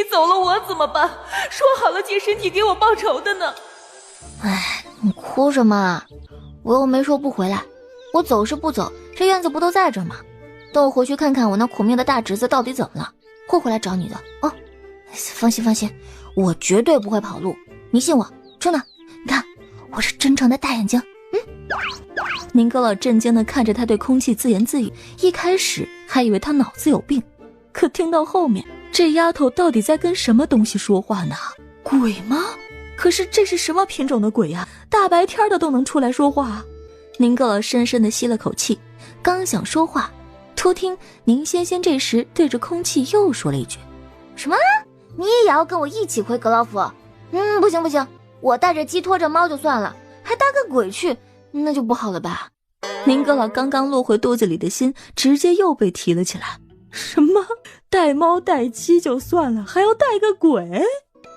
你走了我怎么办？说好了借身体给我报仇的呢。哎，你哭什么啊？我又没说不回来，我走是不走，这院子不都在这吗？等我回去看看我那苦命的大侄子到底怎么了，会回来找你的哦。放心放心，我绝对不会跑路，你信我，真的。你看，我是真诚的大眼睛。宁哥老震惊地看着他对空气自言自语，一开始还以为他脑子有病，可听到后面，这丫头到底在跟什么东西说话呢？鬼吗？可是这是什么品种的鬼呀？大白天的都能出来说话。宁哥老深深地吸了口气，刚想说话，突听宁仙仙这时对着空气又说了一句：什么？你也要跟我一起回格劳府？不行不行，我带着鸡拖着猫就算了，还带个鬼去，那就不好了吧。宁哥老刚刚落回肚子里的心直接又被提了起来。什么带猫带鸡就算了，还要带个鬼？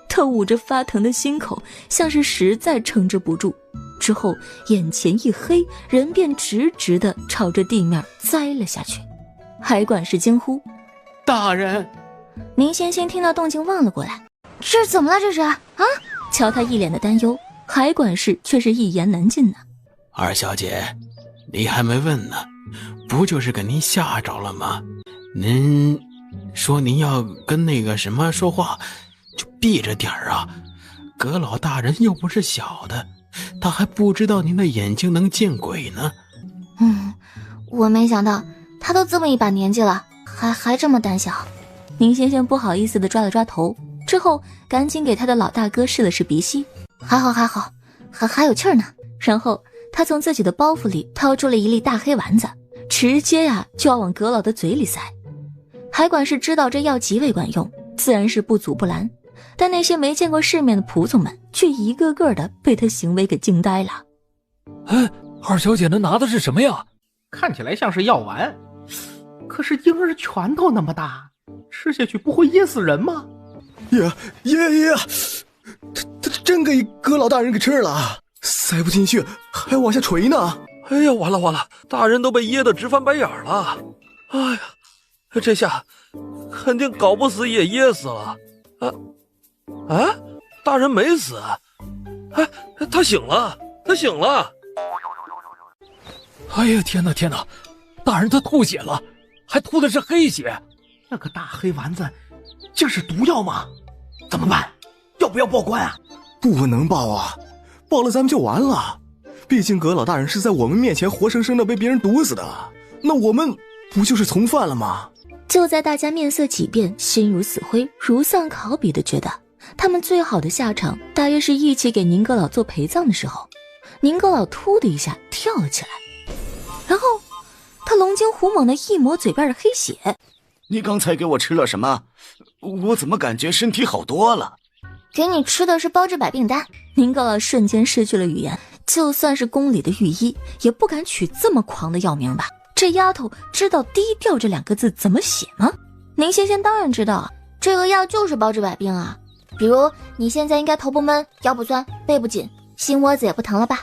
他捂着发疼的心口，像是实在撑着不住，之后眼前一黑，人便直直地朝着地面栽了下去。海管事惊呼：大人！宁仙仙听到动静望了过来，这怎么了这是啊？瞧他一脸的担忧，海管事却是一言难尽呢。二小姐，你还没问呢，不就是给您吓着了吗？您说您要跟那个什么说话，就避着点儿啊。葛老大人又不是小的，他还不知道您的眼睛能见鬼呢。我没想到他都这么一把年纪了，还这么胆小。宁仙仙不好意思地抓了抓头，之后赶紧给他的老大哥试了试鼻息，还好，还有气儿呢。然后他从自己的包袱里掏出了一粒大黑丸子，直接就要往葛老的嘴里塞。海管事知道这药极为管用，自然是不阻不拦，但那些没见过世面的仆从们却一个个的被他行为给惊呆了。二小姐那拿的是什么呀？看起来像是药丸，可是婴儿拳头那么大，吃下去不会噎死人吗？呀，他真给葛老大人给吃了，塞不进去还往下垂呢。哎呀，完了，大人都被噎得直翻白眼了。哎呀，这下肯定搞不死也噎死了。大人没死，他醒了。哎呀，天哪，大人他吐血了，还吐的是黑血。那个大黑丸子竟是毒药吗？怎么办？要不要报官啊？不能报啊，报了咱们就完了。毕竟葛老大人是在我们面前活生生的被别人毒死的，那我们不就是从犯了吗？就在大家面色几变，心如死灰，如丧考妣的觉得他们最好的下场大约是一起给宁阁老做陪葬的时候，宁阁老突的一下跳了起来，然后他龙精虎猛的一抹嘴边的黑血。你刚才给我吃了什么？我怎么感觉身体好多了？给你吃的是包治百病丹。宁阁老瞬间失去了语言，就算是宫里的御医也不敢取这么狂的药名吧。这丫头知道低调这2个字怎么写吗？宁仙仙当然知道，这个药就是包治百病啊。比如你现在应该头不闷，腰不酸，背不紧，心窝子也不疼了吧？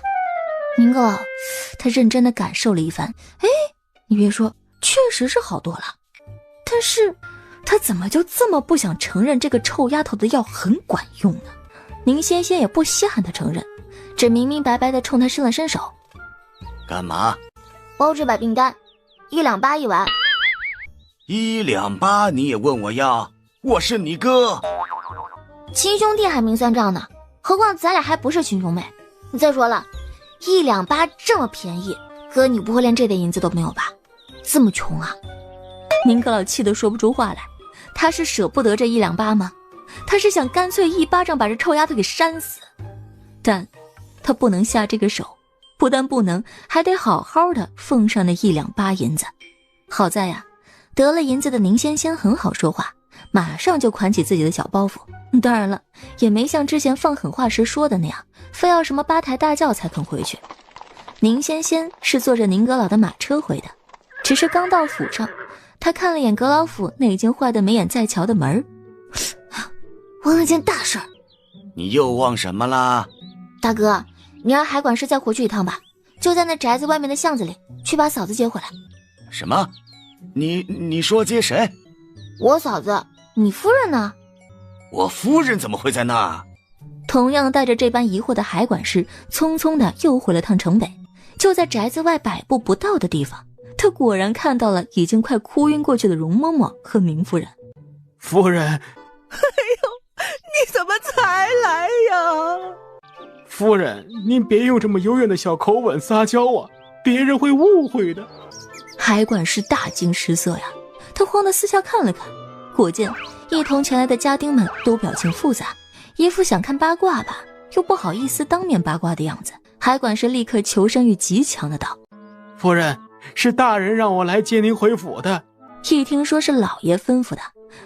宁阁老他认真的感受了一番，你别说，确实是好多了。但是他怎么就这么不想承认这个臭丫头的药很管用呢？宁仙仙也不稀罕他承认，只明明白白的冲他伸了伸手。干嘛？包治百病丹，1两8一碗。1两8你也问我要？我是你哥。亲兄弟还明算账呢，何况咱俩还不是亲兄妹。你再说了，1两8这么便宜，哥你不会连这点银子都没有吧？这么穷啊？宁阁老气得说不出话来，他是舍不得这1两8吗？他是想干脆一巴掌把这臭丫头给扇死，但他不能下这个手，不但不能，还得好好的奉上那1两8银子。好在呀，得了银子的宁仙仙很好说话，马上就款起自己的小包袱。当然了，也没像之前放狠话时说的那样，非要什么8抬大轿才肯回去。宁仙仙是坐着宁阁老的马车回的，只是刚到府上，他看了眼阁老府那已经坏得没眼再瞧的门，忘了件大事儿。你又忘什么啦？大哥，你让海管事再回去一趟吧，就在那宅子外面的巷子里，去把嫂子接回来。什么？你说接谁？我嫂子，你夫人呢？我夫人怎么会在那？同样带着这般疑惑的海管事匆匆的又回了趟城北。就在宅子外100步不到的地方，他果然看到了已经快哭晕过去的容嬷嬷和宁夫人。夫人，哎呦，你怎么才来呀？夫人，您别用这么幽怨的小口吻撒娇啊，别人会误会的。海管事大惊失色呀，他慌得四下看了看，果见一同前来的家丁们都表情复杂，一副想看八卦吧又不好意思当面八卦的样子。海管事立刻求生欲极强的道：夫人，是大人让我来接您回府的。一听说是老爷吩咐的，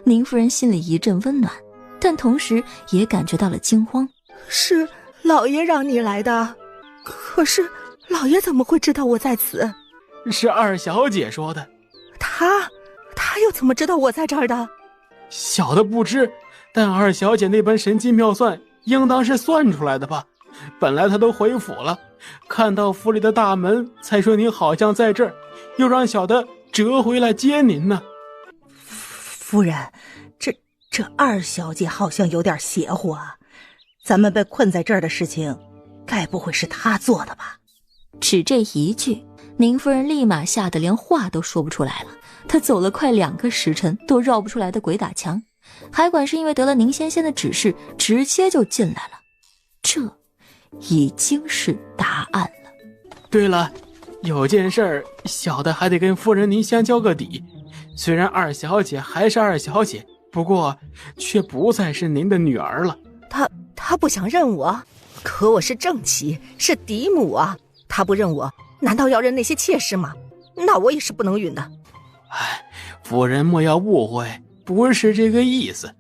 宁夫人心里一阵温暖，但同时也感觉到了惊慌。是老爷让你来的，可是老爷怎么会知道我在此？是二小姐说的。他又怎么知道我在这儿的？小的不知，但二小姐那般神机妙算，应当是算出来的吧。本来她都回府了，看到府里的大门，才说您好像在这儿，又让小的折回来接您呢。夫人，这二小姐好像有点邪乎啊！咱们被困在这儿的事情，该不会是她做的吧？只这一句，宁夫人立马吓得连话都说不出来了。她走了快2个时辰都绕不出来的鬼打墙。海管是因为得了宁仙仙的指示，直接就进来了。这已经是答案了。对了，有件事儿，小的还得跟夫人您相交个底。虽然二小姐还是二小姐，不过却不再是您的女儿了。他不想认我，可我是正妻，是嫡母啊！他不认我，难道要认那些妾室吗？那我也是不能允的。哎，夫人莫要误会，不是这个意思，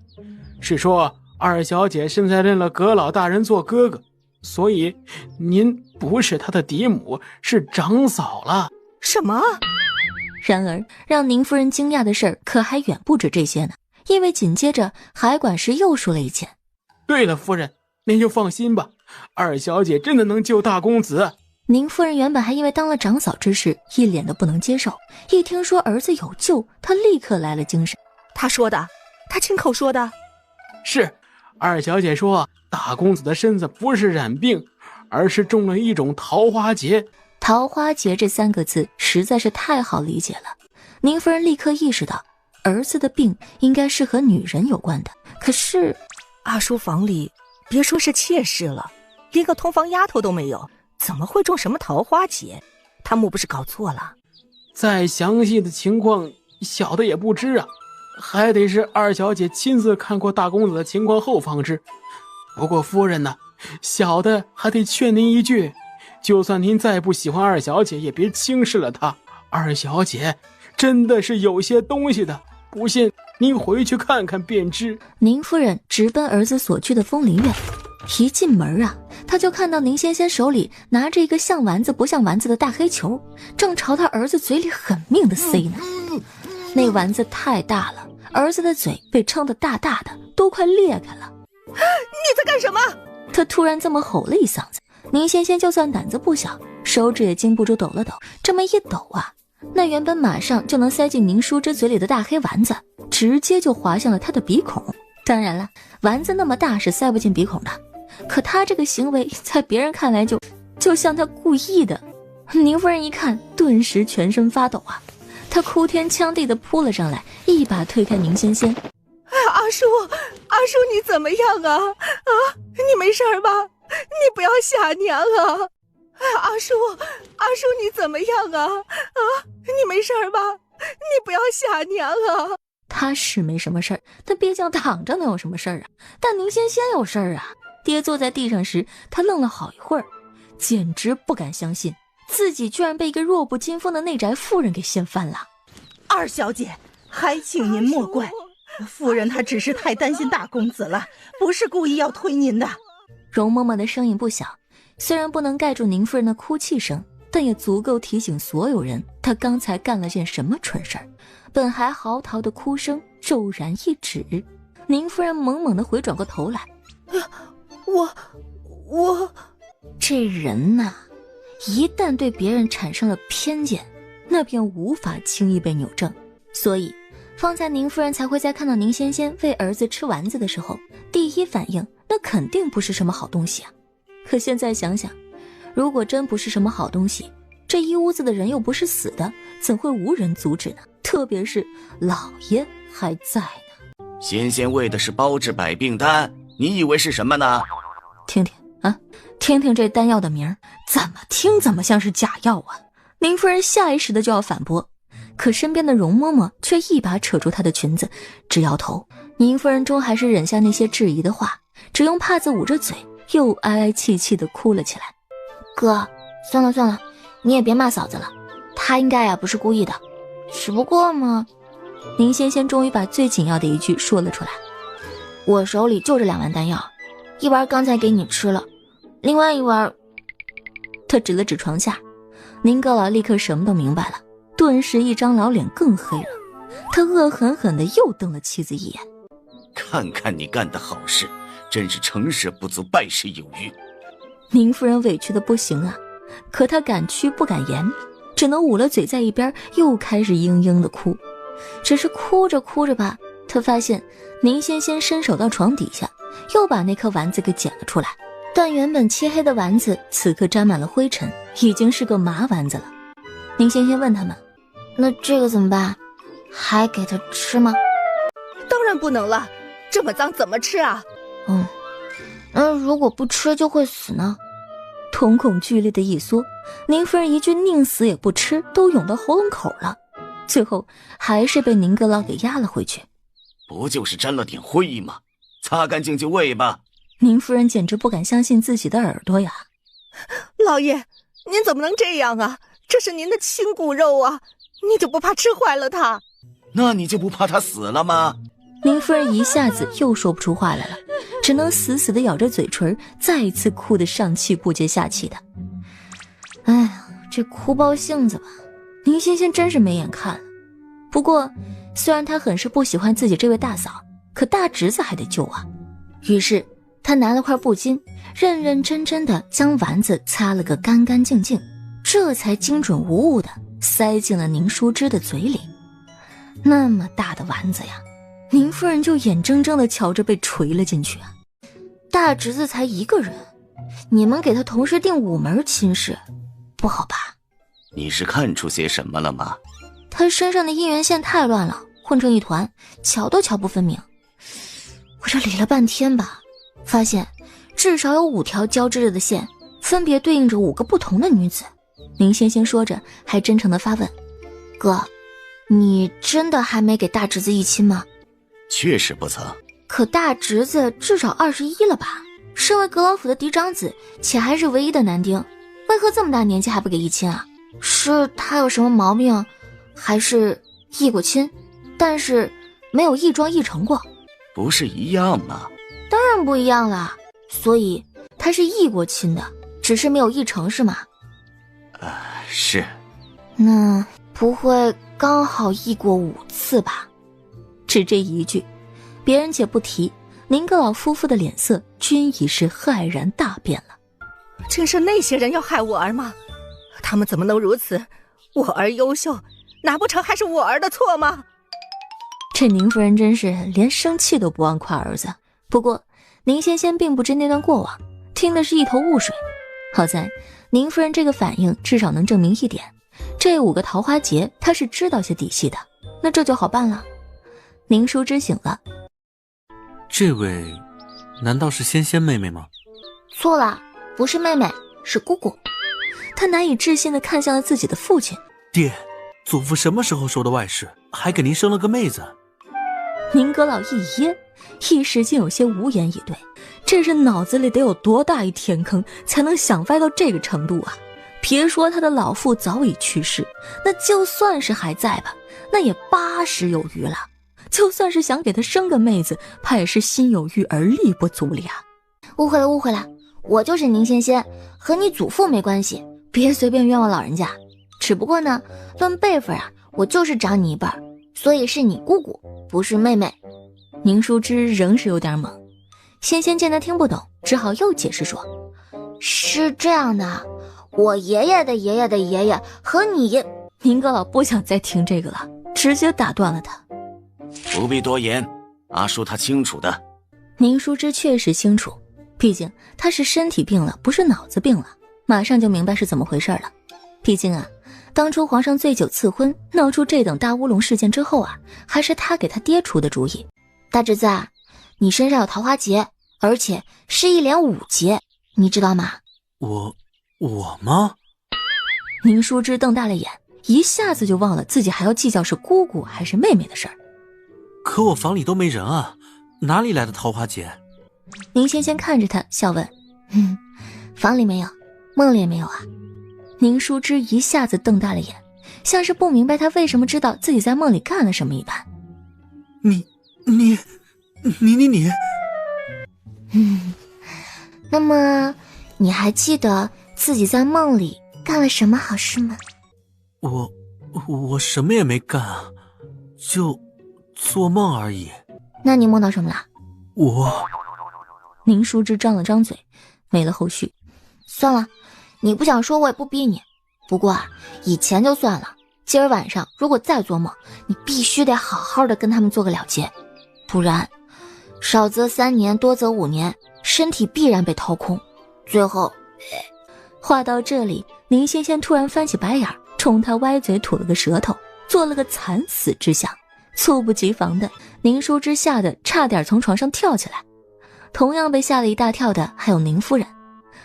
是说二小姐现在认了葛老大人做哥哥，所以您不是她的嫡母，是长嫂了。什么？然而让宁夫人惊讶的事儿可还远不止这些呢，因为紧接着海管事又说了一件。对了，夫人，您就放心吧，二小姐真的能救大公子。宁夫人原本还因为当了长嫂之事一脸的不能接受，一听说儿子有救，她立刻来了精神。他说的，他亲口说的。是，二小姐说大公子的身子不是染病，而是中了一种桃花劫。桃花劫这3个字实在是太好理解了。宁夫人立刻意识到儿子的病应该是和女人有关的，可是阿叔房里别说是妾室了，连个通房丫头都没有，怎么会中什么桃花劫？他莫不是搞错了？再详细的情况小的也不知啊，还得是二小姐亲自看过大公子的情况后方知。不过夫人呢，小的还得劝您一句，就算您再不喜欢二小姐，也别轻视了她。二小姐真的是有些东西的，不信您回去看看便知。宁夫人直奔儿子所去的枫林院，一进门啊，她就看到宁仙仙手里拿着一个像丸子不像丸子的大黑球，正朝她儿子嘴里狠命的塞呢。那丸子太大了，儿子的嘴被撑得大大的，都快裂开了。你在干什么？他突然这么吼了一嗓子，宁仙仙就算胆子不小，手指也禁不住抖了抖。这么一抖啊，那原本马上就能塞进宁淑芝嘴里的大黑丸子，直接就滑向了他的鼻孔。当然了，丸子那么大是塞不进鼻孔的，可他这个行为在别人看来就像他故意的。宁夫人一看，顿时全身发抖啊，她哭天抢地的扑了上来，一把推开宁仙仙。阿叔，你怎么样啊？你没事吧？你不要吓娘啊！阿叔，你怎么样啊？你没事吧？你不要吓娘啊！他是没什么事儿，他憋将躺着能有什么事儿啊？但宁仙仙有事儿啊！跌坐在地上时，他愣了好一会儿，简直不敢相信自己居然被一个弱不禁风的内宅妇人给掀翻了。二小姐，还请您莫怪，夫人她只是太担心大公子了，不是故意要推您的。容嬷嬷的声音不小，虽然不能盖住宁夫人的哭泣声，但也足够提醒所有人她刚才干了件什么蠢事儿。本还嚎啕的哭声骤然一止，宁夫人猛猛地回转过头来。我这人呐，一旦对别人产生了偏见，那便无法轻易被扭正。所以方才宁夫人才会在看到宁仙仙喂儿子吃丸子的时候，第一反应那肯定不是什么好东西啊。可现在想想，如果真不是什么好东西，这一屋子的人又不是死的，怎会无人阻止呢？特别是老爷还在呢。仙仙喂的是包治百病丹，你以为是什么呢？听听啊，听听这丹药的名儿，怎么听怎么像是假药啊！宁夫人下意识的就要反驳，可身边的容嬷嬷却一把扯住她的裙子，直摇头。宁夫人终还是忍下那些质疑的话，只用帕子捂着嘴，又哀哀戚戚的哭了起来。哥，算了算了，你也别骂嫂子了，她应该不是故意的，只不过嘛……宁仙仙终于把最紧要的一句说了出来。我手里就这2丸丹药，一丸刚才给你吃了，另外一丸……她指了指床下。宁阁老立刻什么都明白了，顿时一张老脸更黑了。他恶狠狠地又瞪了妻子一眼。看看你干的好事，真是成事不足败事有余。宁夫人委屈的不行啊，可她敢屈不敢言，只能捂了嘴在一边又开始嘤嘤的哭。只是哭着哭着吧，她发现宁仙仙伸手到床底下，又把那颗丸子给捡了出来。但原本漆黑的丸子此刻沾满了灰尘，已经是个麻丸子了。宁仙仙问他们，那这个怎么办？还给他吃吗？当然不能了，这么脏怎么吃啊？如果不吃就会死呢？瞳孔剧烈的一缩，宁夫人一句宁死也不吃都涌到喉咙口了，最后还是被宁阁老给压了回去。不就是沾了点灰吗？擦干净就喂吧。宁夫人简直不敢相信自己的耳朵呀！老爷，您怎么能这样啊？这是您的亲骨肉啊，你就不怕吃坏了它？那你就不怕它死了吗？宁夫人一下子又说不出话来了，只能死死地咬着嘴唇，再一次哭得上气不接下气的。哎呀，这哭包性子吧，宁仙仙真是没眼看了。不过虽然她很是不喜欢自己这位大嫂，可大侄子还得救啊。于是她拿了块布巾，认认真真地将丸子擦了个干干净净，这才精准无误地塞进了宁淑芝的嘴里。那么大的丸子呀，宁夫人就眼睁睁地瞧着被捶了进去啊！大侄子才一个人，你们给他同时定5门亲事，不好吧？你是看出些什么了吗？他身上的姻缘线太乱了，混成一团，瞧都瞧不分明。我这理了半天吧，发现至少有5条交织着的线，分别对应着5个不同的女子。宁仙仙说着，还真诚地发问：哥，你真的还没给大侄子一亲吗？确实不曾。可大侄子至少21了吧？身为阁老府的嫡长子，且还是唯一的男丁，为何这么大年纪还不给一亲啊？是他有什么毛病，还是议过亲，但是没有一桩议成过？不是一样吗？当然不一样了，所以他是议过亲的，只是没有议成是吗？是。那不会刚好议过5次吧？只这一句，别人且不提，宁阁老夫妇的脸色均已是骇然大变了。正是那些人要害我儿吗？他们怎么能如此？我儿优秀，难不成还是我儿的错吗？这宁夫人真是连生气都不忘夸儿子。不过宁仙仙并不知那段过往，听的是一头雾水。好在宁夫人这个反应至少能证明一点，这5个桃花劫她是知道些底细的，那这就好办了。宁淑芝醒了。这位难道是仙仙妹妹吗？错了，不是妹妹，是姑姑。她难以置信地看向了自己的父亲。爹，祖父什么时候说的外事，还给您生了个妹子？宁阁老一噎，一时间有些无言以对。这是脑子里得有多大一天坑，才能想歪到这个程度啊？别说他的老父早已去世，那就算是还在吧，那也80有余了。就算是想给他生个妹子，怕也是心有余而力不足了呀。误会了，误会了，我就是宁仙仙，和你祖父没关系，别随便冤枉老人家。只不过呢，论辈分啊，我就是长你一辈儿，所以是你姑姑，不是妹妹。宁淑芝仍是有点懵，仙仙见他听不懂，只好又解释说：是这样的，我爷爷的爷爷和你爷……宁阁老不想再听这个了，直接打断了他。不必多言，阿叔他清楚的。宁淑芝确实清楚，毕竟他是身体病了，不是脑子病了，马上就明白是怎么回事了。毕竟啊，当初皇上醉酒赐婚，闹出这等大乌龙事件之后啊，还是他给他爹出的主意。大侄子啊，你身上有桃花劫，而且是一连5劫，你知道吗？我吗？宁淑芝瞪大了眼，一下子就忘了自己还要计较是姑姑还是妹妹的事儿。可我房里都没人啊，哪里来的桃花劫？宁仙仙看着他笑问：房里没有，梦里也没有啊？宁淑芝一下子瞪大了眼，像是不明白他为什么知道自己在梦里干了什么一般。你那么你还记得自己在梦里干了什么好事吗？我什么也没干啊，就做梦而已。那你梦到什么了？宁淑芝张了张嘴，没了后续。算了，你不想说我也不逼你。不过啊，以前就算了，今儿晚上如果再做梦，你必须得好好的跟他们做个了结，不然少则3年，多则5年，身体必然被掏空。最后，话到这里，宁仙仙突然翻起白眼，冲他歪嘴吐了个舌头，做了个惨死之相。猝不及防的，宁淑芝吓得差点从床上跳起来。同样被吓了一大跳的还有宁夫人，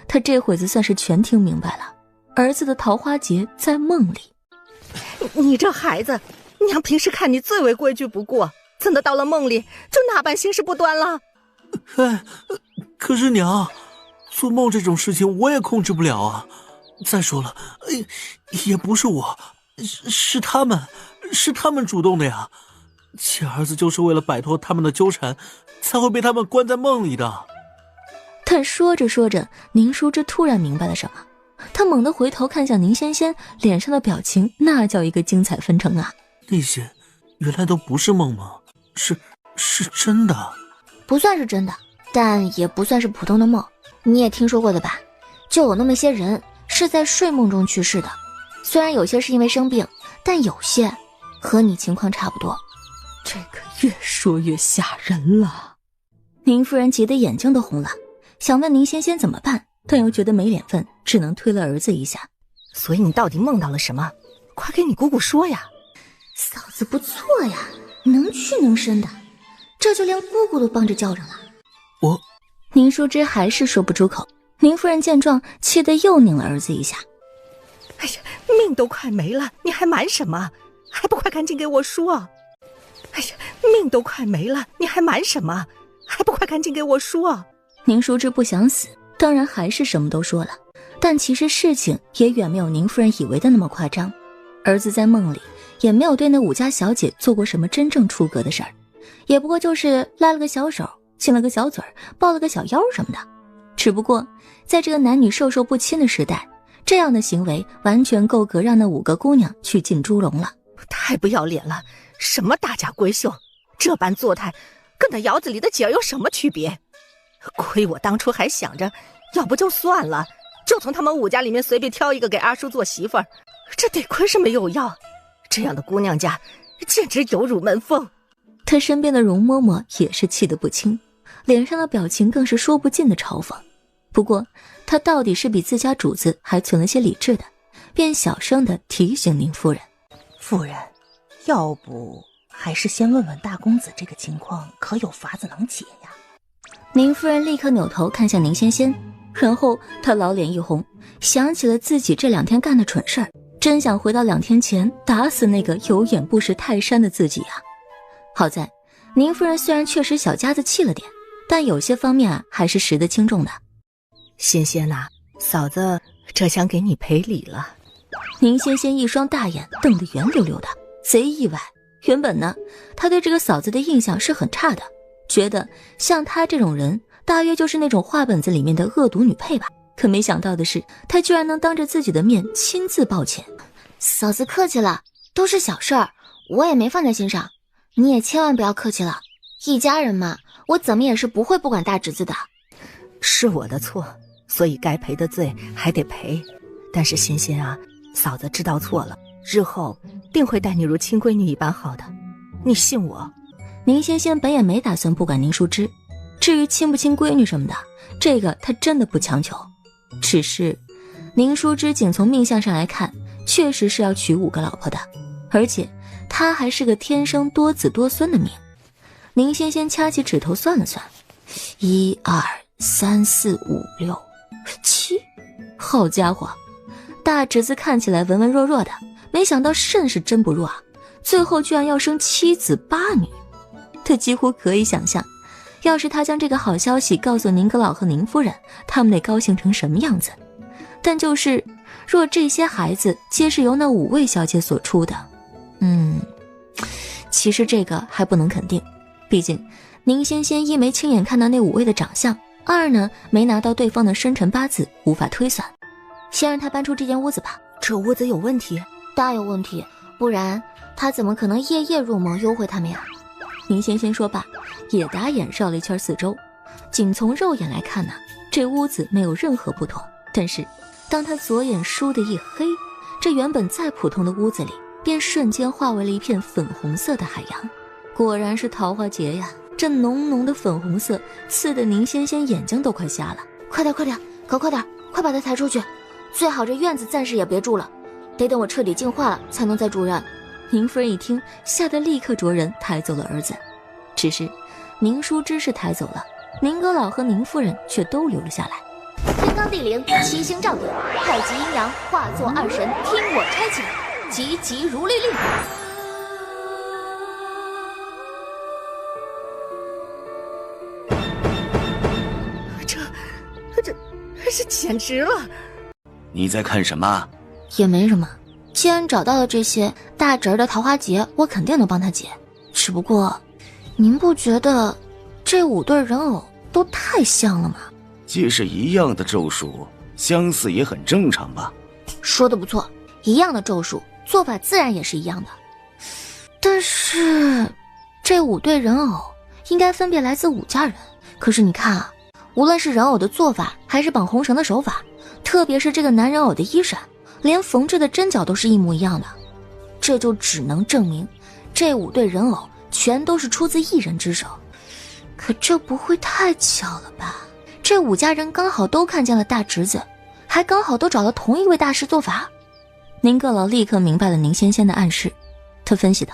她这会子算是全听明白了，儿子的桃花劫在梦里。你这孩子，娘平时看你最为规矩不过，怎的到了梦里就那般行事不端了？可是娘，做梦这种事情我也控制不了啊。再说了，也不是我，是他们主动的呀。亲儿子就是为了摆脱他们的纠缠，才会被他们关在梦里的。但说着说着，宁淑芝突然明白了什么，她猛地回头看向宁仙仙，脸上的表情那叫一个精彩纷呈啊！那些原来都不是梦吗？是真的？不算是真的，但也不算是普通的梦。你也听说过的吧？就有那么些人是在睡梦中去世的，虽然有些是因为生病，但有些和你情况差不多。这个越说越吓人了。宁夫人急得眼睛都红了，想问宁仙仙怎么办，但又觉得没脸分，只能推了儿子一下。所以你到底梦到了什么？快给你姑姑说呀。嫂子不错呀，能屈能伸的，这就连姑姑都帮着叫上了。宁淑芝还是说不出口。宁夫人见状，气得又拧了儿子一下。哎呀，命都快没了，你还瞒什么？还不快赶紧给我说！哎呀，命都快没了，你还瞒什么？还不快赶紧给我说！宁淑芝不想死，当然还是什么都说了，但其实事情也远没有宁夫人以为的那么夸张。儿子在梦里也没有对那武家小姐做过什么真正出格的事儿，也不过就是拉了个小手，亲了个小嘴，抱了个小腰什么的。只不过在这个男女授受不亲的时代，这样的行为完全够格让那5个姑娘去进猪笼了。太不要脸了，什么大家闺秀，这般作态跟那窑子里的姐儿有什么区别？亏我当初还想着，要不就算了，就从他们5家里面随便挑一个给阿叔做媳妇儿，这得亏是没有要。这样的姑娘家简直有辱门风。他身边的容嬷嬷也是气得不轻，脸上的表情更是说不尽的嘲讽。不过他到底是比自家主子还存了些理智的，便小声地提醒宁夫人：夫人，要不还是先问问大公子这个情况可有法子能解呀？宁夫人立刻扭头看向宁仙仙，然后她老脸一红，想起了自己这2天干的蠢事儿，真想回到2天前打死那个有眼不识泰山的自己啊！好在宁夫人虽然确实小家子气了点，但有些方面啊还是识得轻重的。仙仙呐，嫂子这想给你赔礼了。宁仙仙一双大眼瞪得圆溜溜的，贼意外。原本呢，她对这个嫂子的印象是很差的，觉得像她这种人大约就是那种画本子里面的恶毒女配吧。可没想到的是，她居然能当着自己的面亲自道歉。嫂子客气了，都是小事儿，我也没放在心上，你也千万不要客气了，一家人嘛，我怎么也是不会不管大侄子的。是我的错，所以该赔的罪还得赔。但是仙仙啊，嫂子知道错了，日后定会待你如亲闺女一般好的，你信我。宁仙仙本也没打算不管宁淑芝，至于亲不亲闺女什么的，这个她真的不强求。只是宁淑芝仅从命相上来看，确实是要娶5个老婆的，而且她还是个天生多子多孙的命。宁仙仙掐起指头算了算，1、2、3、4、5、6、7，好家伙，大侄子看起来文文弱弱的，没想到肾是真不弱啊，最后居然要生7子8女。他几乎可以想象，要是他将这个好消息告诉宁阁老和宁夫人，他们得高兴成什么样子。但就是若这些孩子皆是由那5位小姐所出的，其实这个还不能肯定，毕竟宁仙仙一没亲眼看到那5位的长相，2呢没拿到对方的生辰八字，无法推算。先让他搬出这间屋子吧。这屋子有问题，大有问题，不然他怎么可能夜夜入梦幽会他们呀？宁仙仙说罢，也打眼绕了一圈四周。仅从肉眼来看呢，这屋子没有任何不妥。但是当他左眼倏地一黑，这原本再普通的屋子里便瞬间化为了一片粉红色的海洋。果然是桃花劫呀，这浓浓的粉红色刺得宁仙仙眼睛都快瞎了。快点快点，搞快点，快把它抬出去，最好这院子暂时也别住了，得等我彻底净化了才能再住人。宁夫人一听，吓得立刻着人抬走了儿子。只是宁淑芝是抬走了，宁阁老和宁夫人却都留了下来。天罡地灵，七星照顶，太极阴阳化作2神，听我差遣，急急如律令。这简直了！你在看什么？也没什么，既然找到了这些，大侄儿的桃花劫我肯定能帮他解。只不过您不觉得这5对人偶都太像了吗？既是一样的咒术，相似也很正常吧。说得不错，一样的咒术，做法自然也是一样的。但是这5对人偶应该分别来自5家人，可是你看啊，无论是人偶的做法还是绑红绳的手法，特别是这个男人偶的衣衫，连缝制的针脚都是一模一样的，这就只能证明这5对人偶全都是出自一人之手。可这不会太巧了吧？这5家人刚好都看见了大侄子，还刚好都找了同一位大师做法。宁阁老立刻明白了宁仙仙的暗示，他分析道：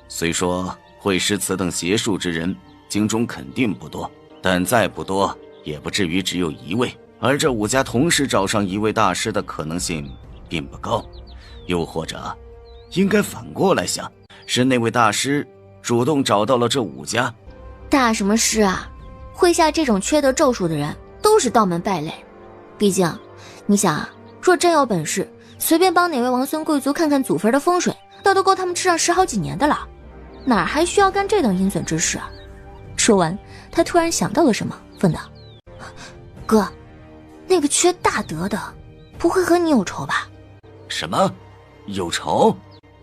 虽说会诗词等邪术之人京中肯定不多，但再不多也不至于只有1位，而这5家同时找上1位大师的可能性并不高。又或者应该反过来想，是那位大师主动找到了这5家。大什么事啊？会下这种缺德咒术的人都是道门败类。毕竟你想啊，若真有本事，随便帮哪位王孙贵族看看祖坟的风水，那都够他们吃上10好几年的了，哪还需要干这等阴损之事啊？说完，他突然想到了什么，问道：哥，那个缺大德的不会和你有仇吧？什么？有仇？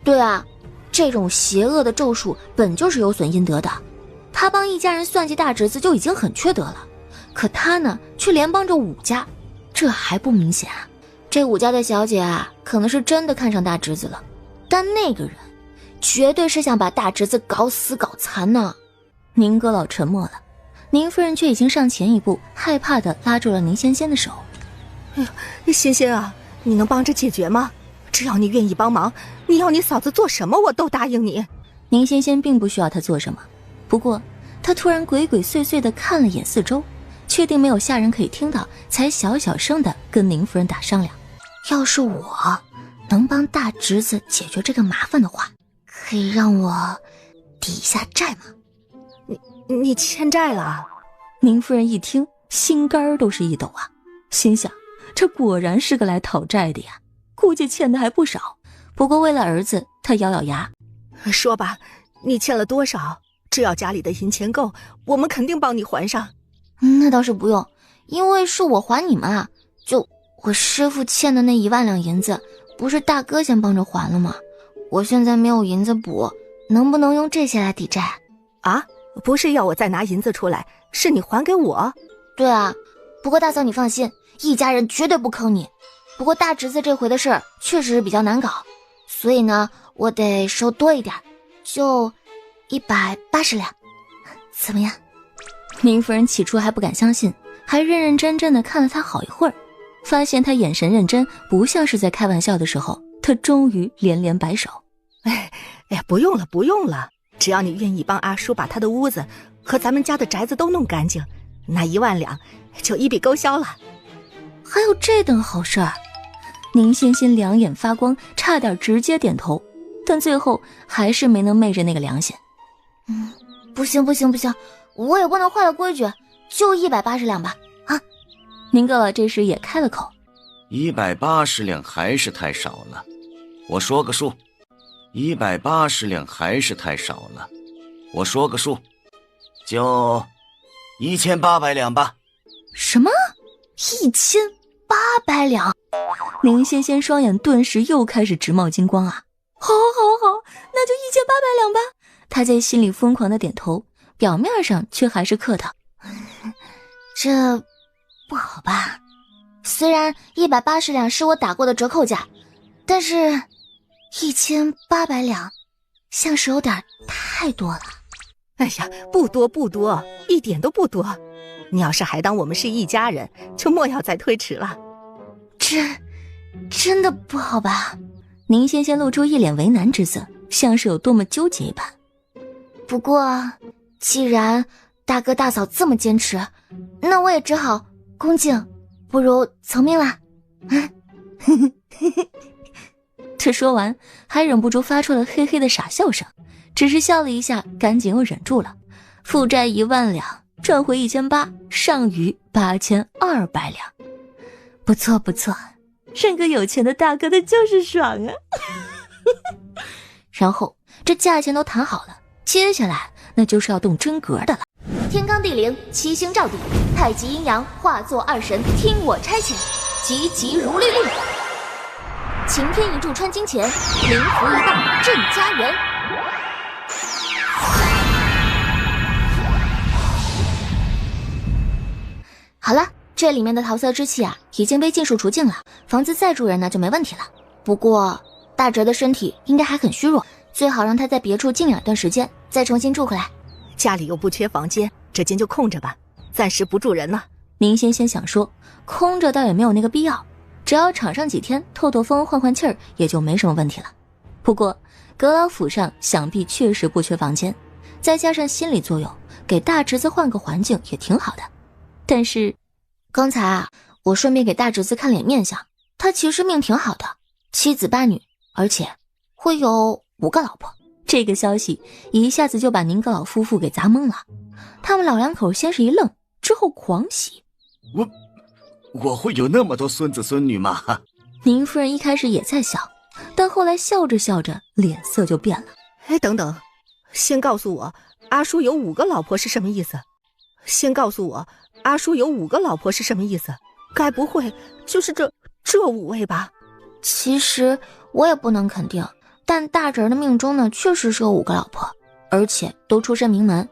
对啊，这种邪恶的咒术本就是有损阴德的，他帮一家人算计大侄子就已经很缺德了，可他呢却连帮着5家，这还不明显啊？这5家的小姐啊，可能是真的看上大侄子了，但那个人绝对是想把大侄子搞死搞残呢。宁阁老沉默了，宁夫人却已经上前一步，害怕地拉住了宁仙仙的手。哎呀，仙仙啊，你能帮着解决吗？只要你愿意帮忙，你要你嫂子做什么我都答应你。宁仙仙并不需要他做什么，不过她突然鬼鬼祟祟地看了眼四周，确定没有下人可以听到，才小小声地跟宁夫人打商量：要是我能帮大侄子解决这个麻烦的话，可以让我抵一下债吗？你欠债了？宁夫人一听，心肝都是一抖啊，心想这果然是个来讨债的呀，估计欠的还不少。不过为了儿子，她咬咬牙：说吧，你欠了多少？只要家里的银钱够，我们肯定帮你还上。那倒是不用，因为是我还你们啊。就我师父欠的那1万两银子，不是大哥先帮着还了吗？我现在没有银子补，能不能用这些来抵债啊？不是要我再拿银子出来，是你还给我。对啊，不过大嫂你放心，一家人绝对不坑你。不过大侄子这回的事儿确实是比较难搞，所以呢，我得收多一点，就180两。怎么样？宁夫人起初还不敢相信，还认认真真的看了他好一会儿，发现他眼神认真，不像是在开玩笑的时候，他终于连连摆手。哎呀，不用了不用了，只要你愿意帮阿叔把他的屋子和咱们家的宅子都弄干净，那1万两就一笔勾销了。还有这等好事儿？宁欣欣两眼发光，差点直接点头，但最后还是没能昧着那个良心。不行，我也不能坏了规矩，就180两吧。啊！宁哥老这时也开了口，180两还是太少了。我说个数，180两还是太少了。我说个数，就1800两吧。什么？1800两？宁欣欣双眼顿时又开始直冒金光啊！好，那就1800两吧。他在心里疯狂的点头，表面上却还是客套。这不好吧？虽然180两是我打过的折扣价，但是1800两像是有点太多了。哎呀，不多，一点都不多。你要是还当我们是一家人，就莫要再推迟了。这真的不好吧？宁先生露出一脸为难之色，像是有多么纠结一般。不过既然大哥大嫂这么坚持，那我也只好恭敬不如从命了。这说完还忍不住发出了嘿嘿的傻笑声，只是笑了一下，赶紧又忍住了。负债1万两，赚回1800，剩余8200两。不错，认个有钱的大哥的就是爽啊。然后这价钱都谈好了，接下来那就是要动真格的了。天罡地灵，七星照地，太极阴阳化作2神，听我差遣，急急如律令。晴天一柱穿金钱，灵符一道镇家园。好了，这里面的桃色之气啊，已经被尽数除尽了，房子再住人呢就没问题了。不过大哲的身体应该还很虚弱，最好让他在别处静养一段时间，再重新住回来。家里又不缺房间，这间就空着吧，暂时不住人了。宁先生想说，空着倒也没有那个必要，只要场上几天透透风换换气儿，也就没什么问题了。不过阁老府上想必确实不缺房间，再加上心理作用，给大侄子换个环境也挺好的。但是刚才啊，我顺便给大侄子看脸面相，他其实命挺好的，7子8女，而且会有5个老婆。这个消息一下子就把宁阁老夫妇给砸懵了，他们老两口先是一愣，之后狂喜。我会有那么多孙子孙女吗？宁夫人一开始也在笑，但后来笑着笑着脸色就变了。哎，等等，先告诉我阿叔有5个老婆是什么意思？先告诉我阿叔有5个老婆是什么意思？该不会就是这5位吧？其实我也不能肯定，但大侄儿的命中呢确实是有5个老婆，而且都出身名门，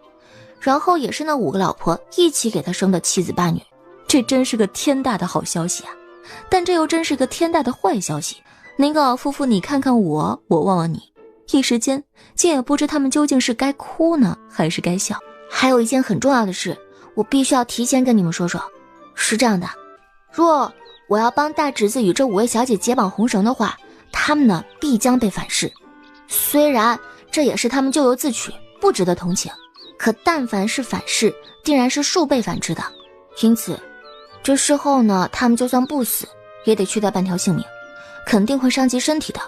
然后也是那5个老婆一起给他生的7子8女。这真是个天大的好消息啊！但这又真是个天大的坏消息。宁阁老夫妇你看看我，我望望你，一时间竟也不知他们究竟是该哭呢还是该笑。还有一件很重要的事，我必须要提前跟你们说说。是这样的，若我要帮大侄子与这5位小姐解绑红绳的话，他们呢必将被反噬。虽然这也是他们咎由自取，不值得同情，可但凡是反噬，定然是数倍反之的。因此这事后呢，他们就算不死也得去掉半条性命，肯定会伤及身体的。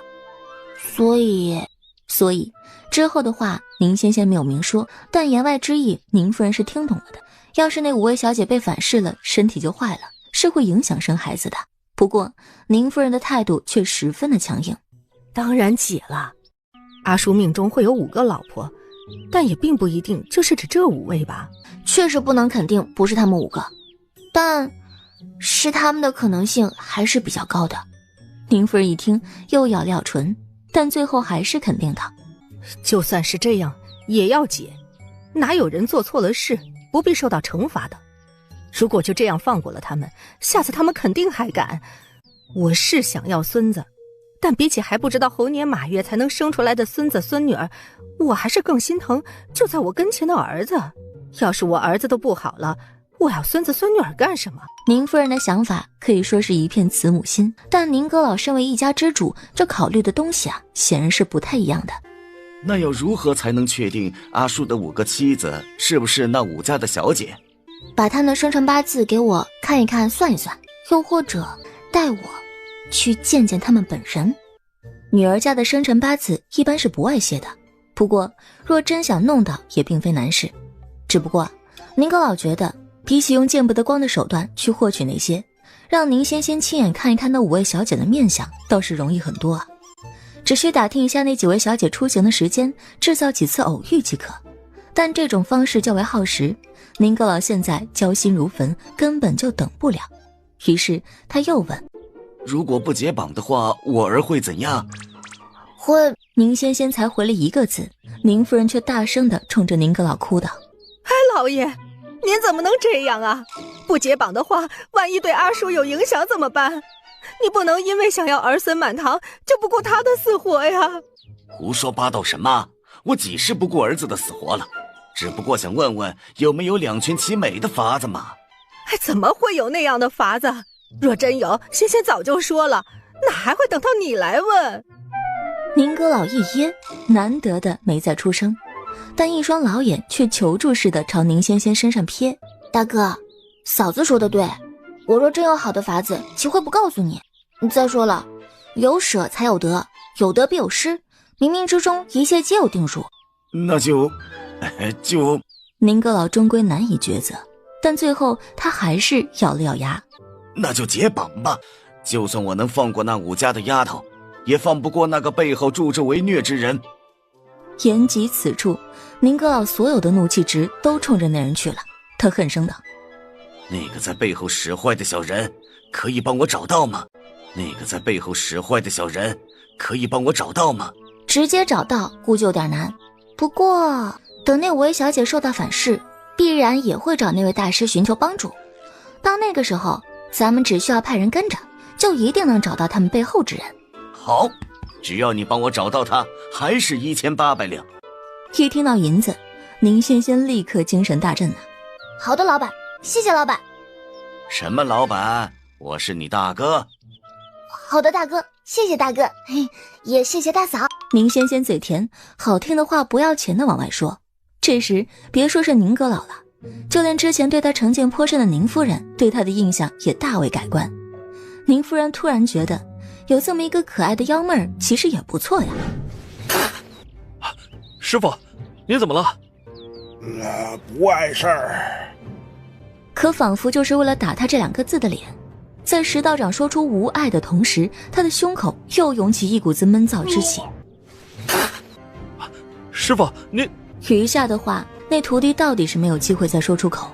所以之后的话宁先生没有明说，但言外之意宁夫人是听懂了的。要是那5位小姐被反噬了，身体就坏了，是会影响生孩子的。不过宁夫人的态度却十分的强硬。当然解了，阿叔命中会有5个老婆，但也并不一定就是指这5位吧？确实不能肯定不是他们5个，但是他们的可能性还是比较高的。宁夫人一听又咬了咬唇，但最后还是肯定的。就算是这样也要解，哪有人做错了事不必受到惩罚的？如果就这样放过了他们，下次他们肯定还敢。我是想要孙子，但比起还不知道猴年马月才能生出来的孙子孙女儿，我还是更心疼就在我跟前的儿子。要是我儿子都不好了，我要孙子孙女儿干什么？宁夫人的想法可以说是一片慈母心，但宁阁老身为一家之主，这考虑的东西啊，显然是不太一样的。那要如何才能确定阿树的5个妻子是不是那5家的小姐？把他们的生辰八字给我看一看算一算，又或者带我去见见他们本人。女儿家的生辰八字一般是不外泄的，不过若真想弄到也并非难事。只不过宁阁老觉得比起用见不得光的手段去获取那些，让宁先亲眼看一看那5位小姐的面相倒是容易很多啊。只需打听一下那几位小姐出行的时间，制造几次偶遇即可。但这种方式较为耗时，宁阁老现在焦心如焚，根本就等不了。于是他又问，如果不解绑的话，我儿会怎样？会。宁仙仙才回了1个字，宁夫人却大声地冲着宁阁老哭道，哎，老爷，您怎么能这样啊？不解绑的话，万一对阿叔有影响怎么办？你不能因为想要儿孙满堂就不顾他的死活呀！胡说八道什么？我几时不顾儿子的死活了？只不过想问问有没有两全其美的法子嘛。哎，怎么会有那样的法子？若真有，仙仙早就说了，哪还会等到你来问？宁阁老一噎，难得的没再出声，但一双老眼却求助似的朝宁仙仙身上瞥。大哥，嫂子说的对，我若真有好的法子，岂会不告诉你？再说了，有舍才有得，有得必有失，冥冥之中一切皆有定数。那就宁阁老终归难以抉择，但最后他还是咬了咬牙，那就解绑吧。就算我能放过那5家的丫头，也放不过那个背后助纣为虐之人。言及此处，宁阁老所有的怒气值都冲着那人去了。他恨声道，那个在背后使坏的小人可以帮我找到吗？那个在背后使坏的小人可以帮我找到吗？直接找到估计有点难，不过等那5位小姐受到反噬，必然也会找那位大师寻求帮助。到那个时候，咱们只需要派人跟着，就一定能找到他们背后之人。好，只要你帮我找到他，还是1800两。一听到银子，宁仙仙立刻精神大振了。好的，老板，谢谢老板。什么老板？我是你大哥。好的，大哥，谢谢大哥，也谢谢大嫂。宁仙仙嘴甜，好听的话不要钱的往外说。这时别说是宁阁老了，就连之前对他成见颇深的宁夫人对他的印象也大为改观。宁夫人突然觉得有这么一个可爱的幺妹儿其实也不错呀。师傅，您怎么了？不碍事儿。可仿佛就是为了打他这2个字的脸，在石道长说出无碍的同时，他的胸口又涌起一股子闷燥之气。师傅，您余下的话，那徒弟到底是没有机会再说出口，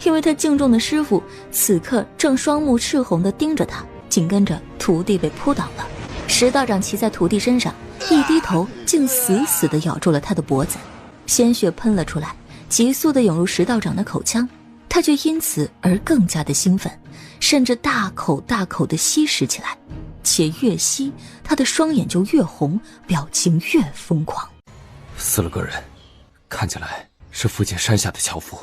因为他敬重的师傅此刻正双目赤红地盯着他，紧跟着徒弟被扑倒了。石道长骑在徒弟身上，一低头竟死死地咬住了他的脖子，鲜血喷了出来，急速地涌入石道长的口腔，他却因此而更加的兴奋，甚至大口大口地吸食起来，且越吸他的双眼就越红，表情越疯狂。死了个人，看起来是附近山下的樵夫，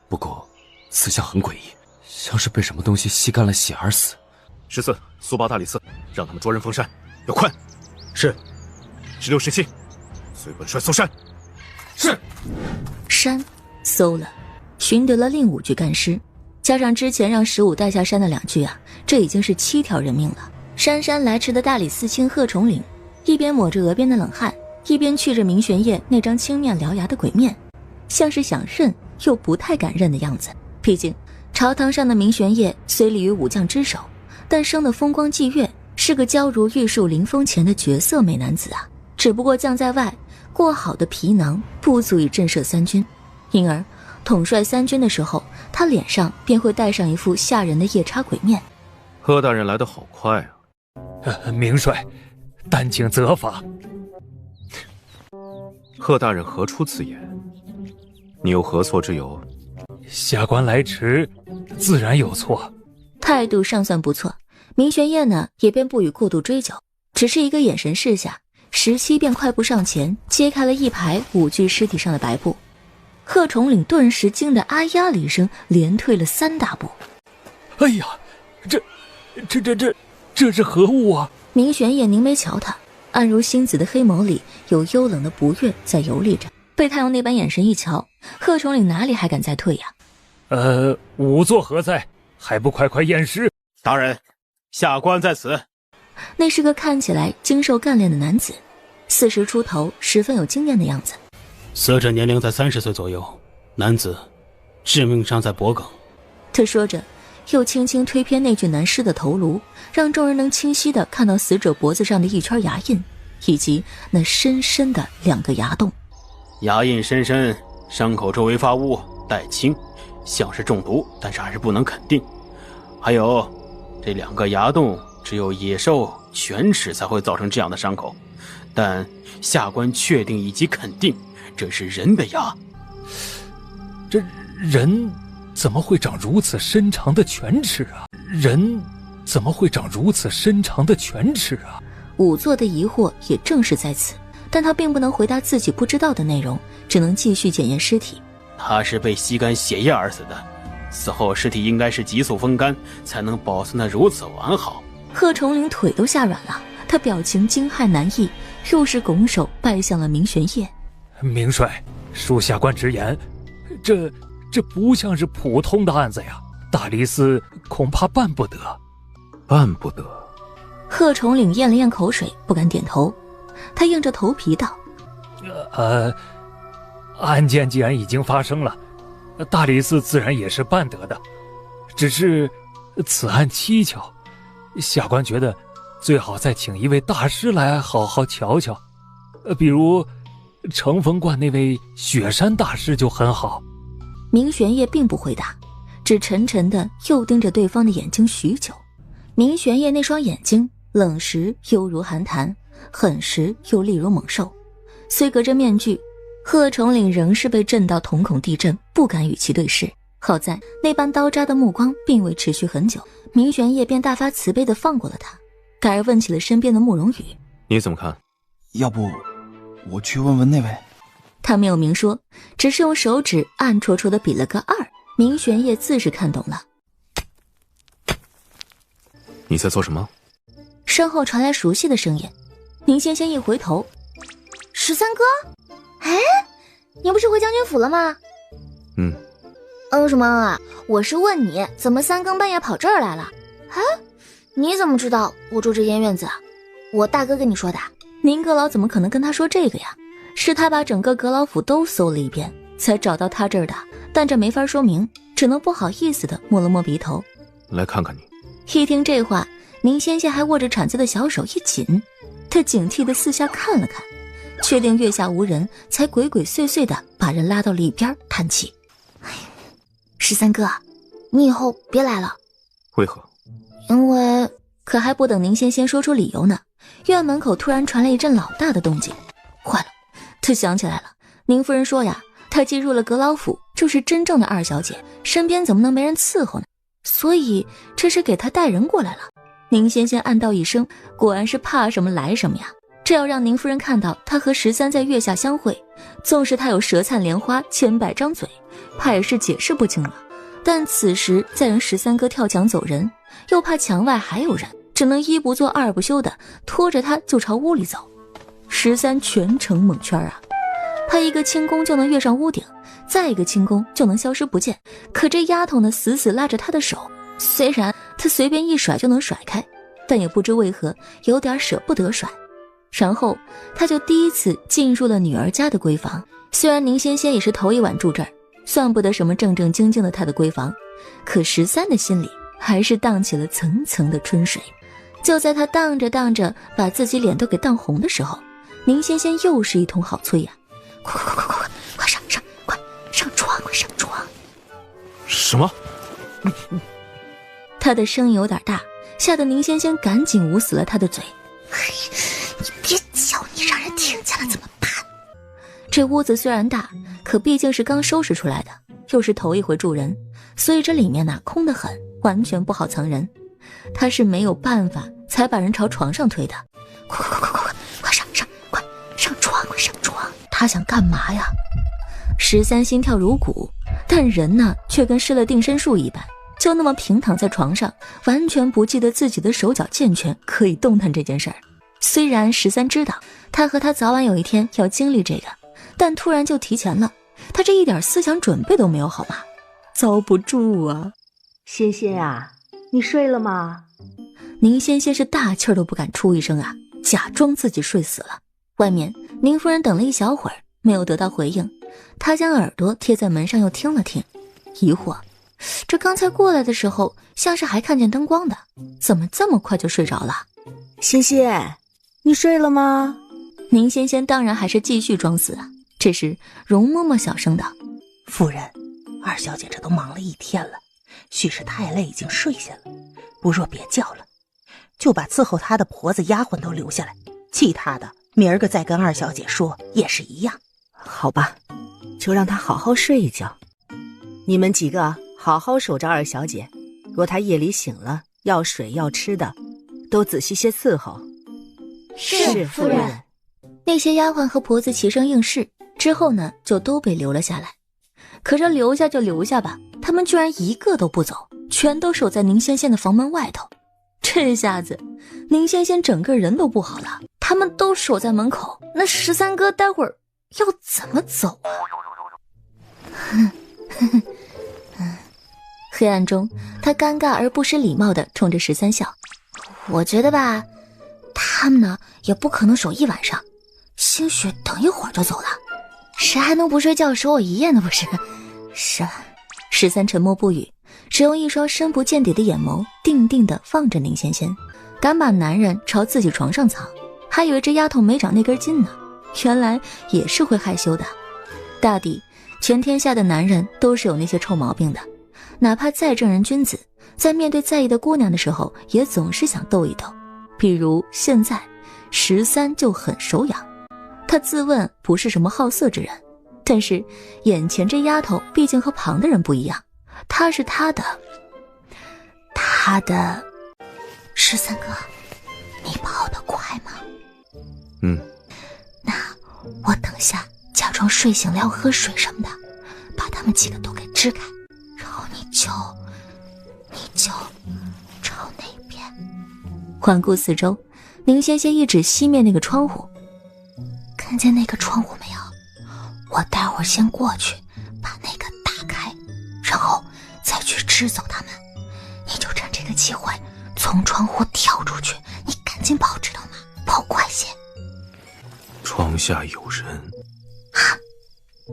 不过死相很诡异，像是被什么东西吸干了血而死。14速报大理寺，让他们捉人封山，要快。是。16、17，随本帅搜山。是。山搜了，寻得了另5具干尸，加上之前让15带下山的2具啊，这已经是7条人命了。姗姗来迟的大理寺卿贺重岭一边抹着额边的冷汗，一边觑着明玄烨那张青面獠牙的鬼面，像是想认又不太敢认的样子。毕竟朝堂上的明玄烨虽立于武将之首，但生得风光霁月，是个娇如玉树临风前的绝色美男子啊。只不过将在外，过好的皮囊不足以震慑3军，因而统帅3军的时候，他脸上便会带上一副吓人的夜叉鬼面。贺大人来得好快啊！明帅，但请责罚。贺大人何出此言？你有何错之有？下官来迟，自然有错。态度尚算不错，明玄烨呢也便不予过度追究，只是一个眼神示下，17便快步上前，揭开了一排5具尸体上的白布。贺崇领顿时惊得啊呀了一声，连退了3大步。哎呀，这是何物啊？明玄烨凝眉瞧他，暗如星子的黑眸里有幽冷的不悦在游历着。被他用那般眼神一瞧，贺崇领哪里还敢再退呀？仵作何在？还不快快验尸！大人，下官在此。那是个看起来经受干练的男子，40出头，十分有经验的样子。死者年龄在30岁左右，男子，致命伤在脖颈。他说着，又轻轻推偏那具男尸的头颅，让众人能清晰地看到死者脖子上的一圈牙印，以及那深深的2个牙洞。牙印深深，伤口周围发物，带青，像是中毒，但是还是不能肯定。还有，这2个牙洞只有野兽犬齿才会造成这样的伤口，但下官确定以及肯定，这是人的牙。这人怎么会长如此深长的犬齿啊？人怎么会长如此深长的犬齿啊？仵作的疑惑也正是在此，但他并不能回答自己不知道的内容，只能继续检验尸体。他是被吸干血液而死的，死后尸体应该是急速风干，才能保存得如此完好。贺崇领腿都吓软了，他表情惊骇难抑，又是拱手拜向了明玄烨。明帅，恕下官直言，这不像是普通的案子呀，大理寺恐怕办不得。办不得。贺崇领咽了咽口水，不敢点头。他硬着头皮道：案件既然已经发生了，大理寺自然也是办得的。只是此案蹊跷，下官觉得最好再请一位大师来好好瞧瞧，比如乘风观那位雪山大师就很好。明玄烨并不回答，只沉沉地又盯着对方的眼睛许久。明玄烨那双眼睛冷时犹如寒潭，狠时又厉如猛兽。虽隔着面具，贺崇领仍是被震到瞳孔地震，不敢与其对视。好在那般刀扎的目光并未持续很久，明玄烨便大发慈悲地放过了他，改而问起了身边的慕容羽：你怎么看？要不我去问问那位？他没有明说，只是用手指暗戳戳地比了个2。明玄烨自是看懂了。你在做什么？身后传来熟悉的声音。宁仙仙一回头，13哥，哎，你不是回将军府了吗？什么啊？我是问你，怎么3更半夜跑这儿来了？啊，你怎么知道我住这间院子？我大哥跟你说的。宁阁老怎么可能跟他说这个呀？是他把整个阁老府都搜了一遍，才找到他这儿的，但这没法说明，只能不好意思地摸了摸鼻头。来看看你。一听这话，宁仙仙还握着铲子的小手一紧，他警惕地四下看了看，确定月下无人，才鬼鬼祟祟地把人拉到了一边，叹气：13哥，你以后别来了。为何？因为……可还不等宁仙仙说出理由呢，院门口突然传来一阵老大的动静。坏了，他想起来了，宁夫人说呀，她既入了阁老府，就是真正的2小姐，身边怎么能没人伺候呢？所以这是给她带人过来了。宁仙仙暗道一声，果然是怕什么来什么呀。这要让宁夫人看到她和13在月下相会，纵使她有舌灿莲花千百张嘴，怕也是解释不清了。但此时再让13哥跳墙走人，又怕墙外还有人，只能一不做二不休的拖着他就朝屋里走。13全程猛圈啊，他一个轻功就能跃上屋顶，再一个轻功就能消失不见，可这丫头呢，死死拉着他的手，虽然他随便一甩就能甩开，但也不知为何有点舍不得甩。然后他就第一次进入了女儿家的闺房。虽然宁仙仙也是头一晚住这儿，算不得什么正正经经的她的闺房，可13的心里还是荡起了层层的春水。就在他荡着荡着把自己脸都给荡红的时候，宁仙仙又是一通好催呀，快上床，快上床。什么？他的声音有点大，吓得宁仙仙赶紧捂死了他的嘴。你别叫，你让人听见了怎么办？这屋子虽然大，可毕竟是刚收拾出来的，又是头一回住人，所以这里面呢空得很，完全不好藏人。他是没有办法才把人朝床上推的。快上床，他想干嘛呀？ 13心跳如鼓，但人呢却跟失了定身术一般，就那么平躺在床上，完全不记得自己的手脚健全可以动弹这件事儿。虽然13知道他和他早晚有一天要经历这个，但突然就提前了，他这一点思想准备都没有好吗？遭不住啊。仙仙啊，你睡了吗？宁仙仙是大气儿都不敢出一声啊，假装自己睡死了。外面宁夫人等了一小会儿没有得到回应，她将耳朵贴在门上又听了听，疑惑，这刚才过来的时候像是还看见灯光的，怎么这么快就睡着了？仙仙，你睡了吗？宁仙仙当然还是继续装死啊。这时容嬷嬷小声道：夫人，二小姐这都忙了一天了，许是太累已经睡下了，不若别叫了，就把伺候她的婆子丫鬟都留下来，其他的明儿个再跟二小姐说也是一样。好吧，就让她好好睡一觉。你们几个好好守着二小姐，若她夜里醒了要水要吃的，都仔细些伺候。是夫人。那些丫鬟和婆子齐声应是，之后呢就都被留了下来。可这留下就留下吧，他们居然一个都不走，全都守在宁仙仙的房门外头。这下子宁仙仙整个人都不好了，他们都守在门口，那13哥待会儿要怎么走啊？黑暗中他尴尬而不失礼貌地冲着13笑，我觉得吧，他们呢也不可能守一晚上，兴许等一会儿就走了，谁还能不睡觉守我一夜呢？不是？是吧？13沉默不语，只用一双深不见底的眼眸定定地望着宁仙仙，敢把男人朝自己床上藏，还以为这丫头没长那根筋呢，原来也是会害羞的。大抵全天下的男人都是有那些臭毛病的，哪怕再正人君子，在面对在意的姑娘的时候也总是想斗一斗。比如现在13就很手痒，他自问不是什么好色之人，但是眼前这丫头毕竟和旁的人不一样，她是他的13哥，你跑得快吗？那我等下假装睡醒了要喝水什么的，把他们几个都给支开，然后你就朝那边。环顾四周，宁仙仙一指西面那个窗户，看见那个窗户没有？我待会儿先过去把那个打开，然后再去支走他们，你就趁这个机会从窗户跳出去，你赶紧跑，知道吗？跑快些。窗下有人啊！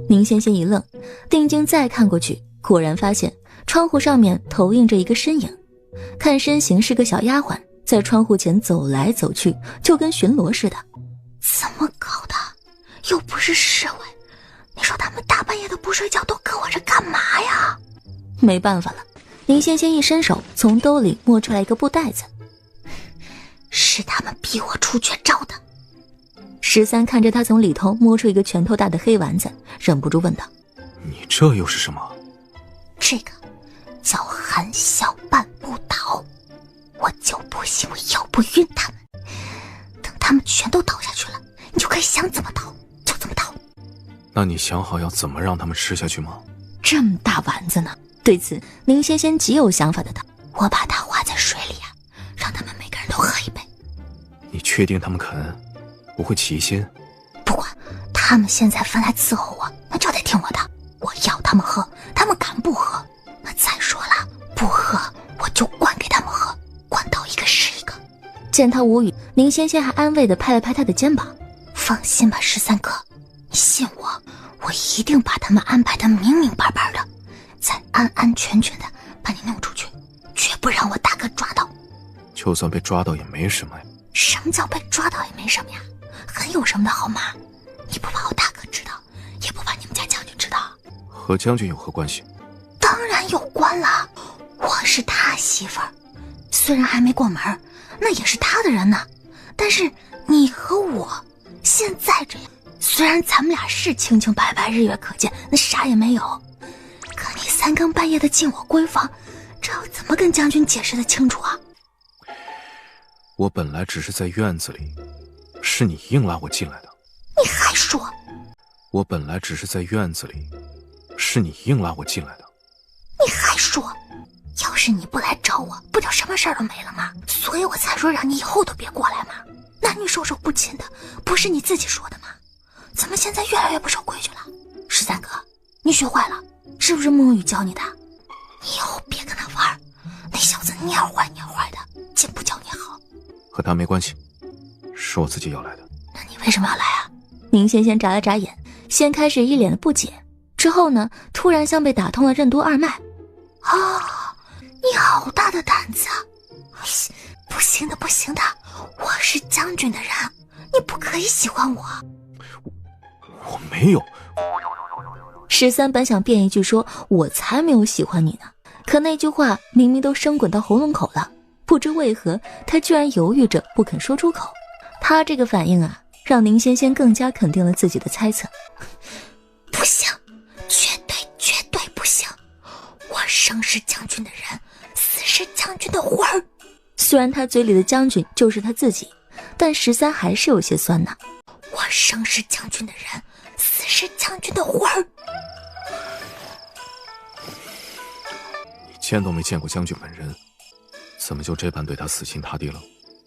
宁仙仙一愣，定睛再看过去，果然发现窗户上面投映着一个身影，看身形是个小丫鬟，在窗户前走来走去，就跟巡逻似的。怎么搞的？又不是侍卫，你说他们大半夜的不睡觉都搁我这干嘛呀？没办法了，宁仙仙一伸手从兜里摸出来一个布袋子，是他们逼我出绝招的。13看着他从里头摸出一个拳头大的黑丸子，忍不住问道：你这又是什么？这个叫含笑半步倒，我就不信我咬不晕他们，等他们全都倒下去了，你就可以想怎么倒就怎么倒。那你想好要怎么让他们吃下去吗？这么大丸子呢？对此宁仙仙极有想法的道：我把它化在水里啊，让他们每个人都喝一杯。你确定他们肯？不会起疑心？不管，他们现在分来伺候我，那就得听我的，我要他们喝，他们敢不喝？那再说了，不喝我就灌给他们喝，灌到一个是一个。见他无语，宁仙仙还安慰地拍了拍他的肩膀：放心吧13哥，你信我，我一定把他们安排得明明白白的，再安安全全的把你弄出去，绝不让我大哥抓到。就算被抓到也没什么呀。什么叫被抓到也没什么呀？很有什么的好吗？你不怕我大哥知道，也不怕你们家将军知道。和将军有何关系？当然有关了，我是他媳妇儿，虽然还没过门，那也是他的人呢。但是你和我现在这样，虽然咱们俩是清清白白日月可见，那啥也没有，可你3更半夜的进我闺房，这要怎么跟将军解释得清楚啊？我本来只是在院子里，是你硬拉我进来的。你还说？我本来只是在院子里，是你硬拉我进来的。你还说，要是你不来找我，不就什么事儿都没了吗？所以我才说让你以后都别过来嘛。男女授受不亲的，不是你自己说的吗？怎么现在越来越不守规矩了？13哥，你学坏了，是不是沐雨教你的？你以后别跟他玩，那小子蔫坏蔫坏的，真不教你好。和他没关系，是我自己要来的。那你为什么要来啊？宁仙仙眨了眨眼，先开始一脸的不解，之后呢，突然像被打通了任督二脉。哦，你好大的胆子啊！不行的不行的，我是将军的人，你不可以喜欢我。我没有。13本想辩一句说我才没有喜欢你呢，可那句话明明都生滚到喉咙口了，不知为何他居然犹豫着不肯说出口。他这个反应啊，让宁仙仙更加肯定了自己的猜测。不行，绝对不行，我生是将军的人，死是将军的魂儿。虽然他嘴里的将军就是他自己，但13还是有些酸呐。我生是将军的人，死是将军的魂儿。你见都没见过将军本人，怎么就这般对他死心塌地了？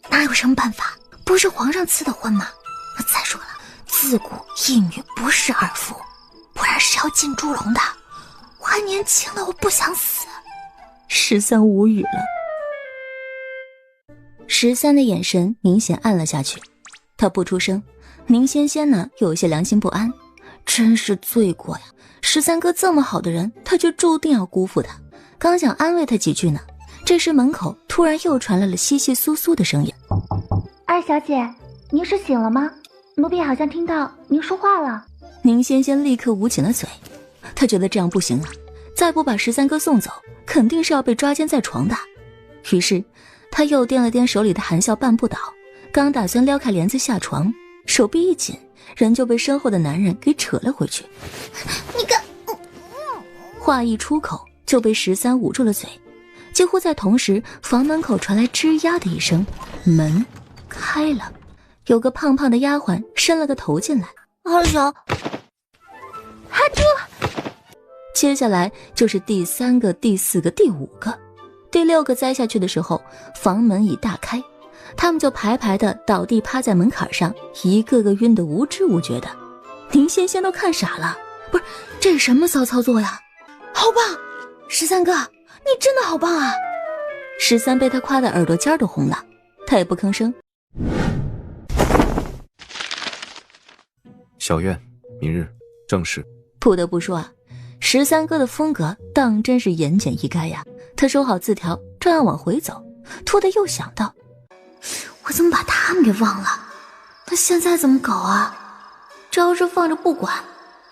哪有什么办法？不是皇上赐的婚吗？再说了，自古一女不侍二夫，不然是要进猪笼的。我还年轻呢，我不想死。13无语了。13的眼神明显暗了下去，他不出声。宁仙仙呢，有些良心不安，真是罪过呀！13哥这么好的人，他却注定要辜负他。刚想安慰他几句呢，这时门口突然又传来了窸窸窣窣的声音。二小姐，您是醒了吗？奴婢好像听到您说话了。宁仙仙立刻捂紧了嘴，她觉得这样不行啊，再不把13哥送走，肯定是要被抓奸在床的。于是她又掂了掂手里的含笑半步倒，刚打算撩开帘子下床，手臂一紧，人就被身后的男人给扯了回去。你个……话一出口就被13捂住了嘴。几乎在同时，房门口传来吱呀的一声，门开了，有个胖胖的丫鬟伸了个头进来。二小，阿朱。接下来就是第3个、第4个、第5个，第6个栽下去的时候，房门已大开，他们就排排的倒地趴在门槛上，一个个晕得无知无觉的。宁仙仙都看傻了，不是这是什么骚操作呀？好棒，13哥，你真的好棒啊！13被他夸的耳朵尖都红了，他也不吭声。小院，明日正式。不得不说啊，13哥的风格当真是言简意赅呀。他收好字条，正要往回走，突然又想到，我怎么把他们给忘了？那现在怎么搞啊？这要是放着不管，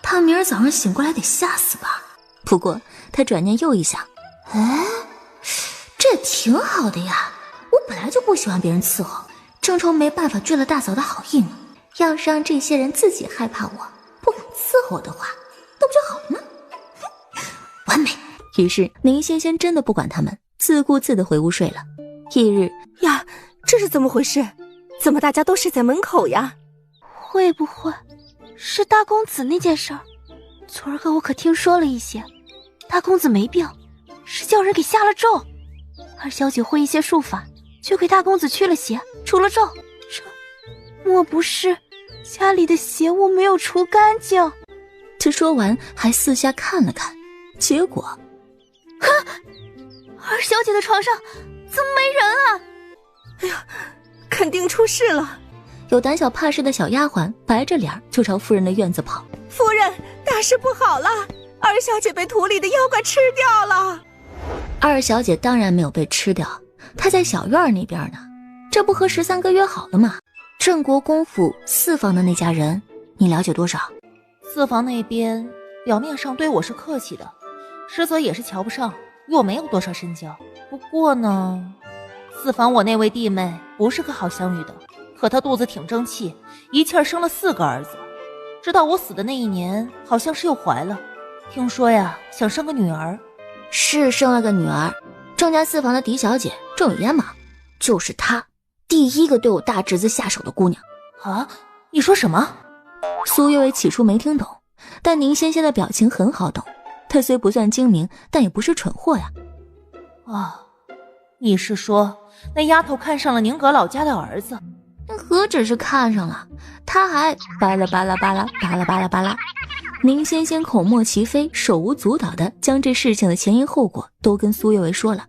他明儿早上醒过来得吓死吧。不过他转念又一想，这也挺好的呀，我本来就不喜欢别人伺候，正愁没办法追了大嫂的好意呢。要是让这些人自己害怕我，不肯伺候的话，那不就好了吗？完美。于是宁仙仙真的不管他们，自顾自的回屋睡了。翌日呀，这是怎么回事？怎么大家都睡在门口呀？会不会是大公子那件事儿？昨儿个我可听说了一些，大公子没病，是叫人给下了咒。二小姐会一些术法，就给大公子驱了邪，除了咒。这莫不是家里的邪物没有除干净？他说完还四下看了看，结果二小姐的床上怎么没人啊？哎呀，肯定出事了。有胆小怕事的小丫鬟白着脸就朝夫人的院子跑。夫人，大事不好了，二小姐被土里的妖怪吃掉了。二小姐当然没有被吃掉，她在小院那边呢，这不和13哥约好了吗？郑国公府四房的那家人，你了解多少？四房那边表面上对我是客气的，实则也是瞧不上，与我没有多少深交。不过呢，四房我那位弟妹不是个好相遇的，可她肚子挺争气，一气儿生了4个儿子。直到我死的那一年，好像是又怀了，听说呀，想生个女儿。是生了个女儿，郑家四房的嫡小姐郑雨嫣嘛，就是她，第一个对我大侄子下手的姑娘。啊，你说什么？苏月薇起初没听懂，但宁仙仙的表情很好懂，她虽不算精明，但也不是蠢货呀。你是说那丫头看上了宁阁老家的儿子？何止是看上了，她还巴拉巴拉巴拉巴拉巴拉巴拉。宁仙仙口沫齐飞，手舞足蹈的将这事情的前因后果都跟苏月薇说了。